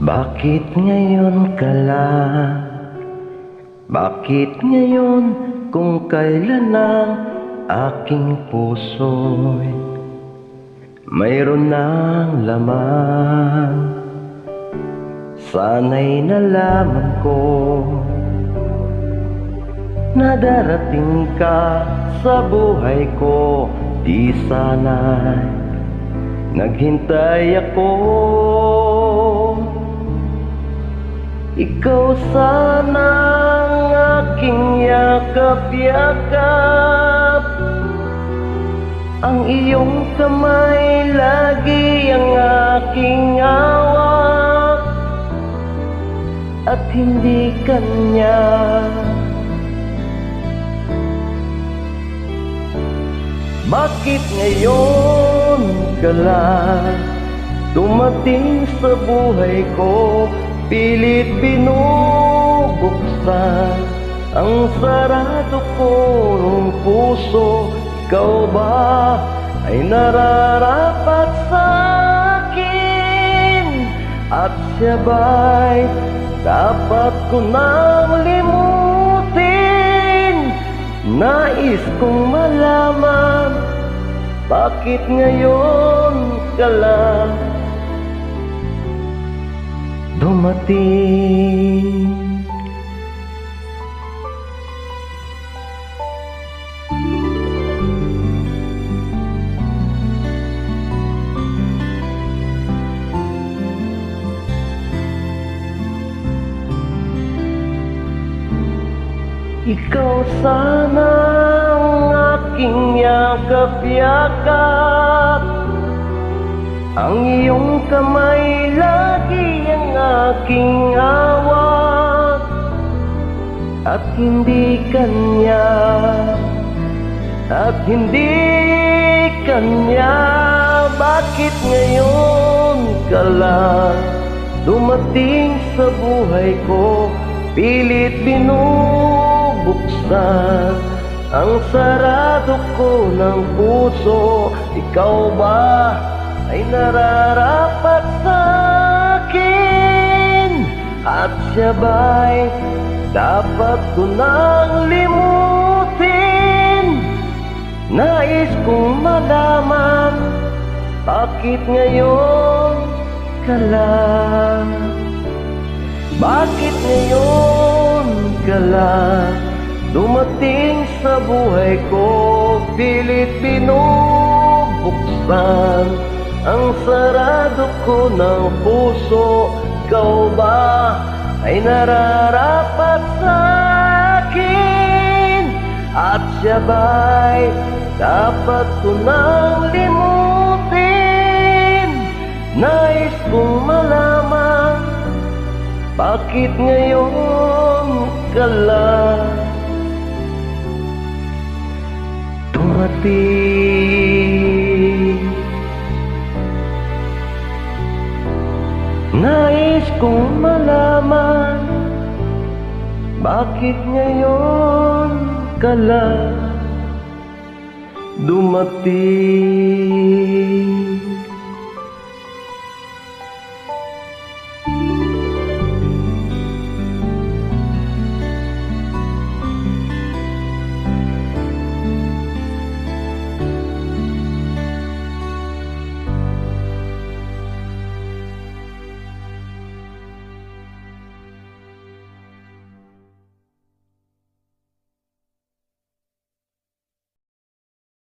Bakit ngayon ka lang? Bakit ngayon kung kailan ang aking puso'y mayroon ng laman? Sana'y nalaman ko na darating ka sa buhay ko. Di sana'y naghintay ako. Ikaw sana ang aking yakap-yakap, ang iyong kamay lagi ang aking hawak, at hindi kanya. Bakit ngayon ka lang dumating sa buhay ko? Pilit binubuksan ang sarado ko ng puso. Ikaw ba ay nararapat sa akin? At siya ba'y dapat ko nang limutin? Nais kong malaman, bakit ngayon ka lang dumating? Ikaw sana ang aking yakap-yakap, ang iyong kamay lagi ang aking hawak, at hindi kanya, at hindi kanya. Bakit ngayon ka lang dumating sa buhay ko? Pilit binubuksan ang sarado ko ng puso. Ikaw ba ay nararapat sa akin? At siya ba'y dapat ko nang limutin? Nais kong malaman, bakit ngayon ka lang? Bakit ngayon ka lang dumating sa buhay ko? Pilit binubuksan ang sarado ko ng puso. Ikaw ba ay nararapat sa akin? At siya ba'y dapat ko nang limutin? Nais kong malaman, bakit ngayon ka lang dumating? Nais kong malaman, bakit ngayon ka lang dumating?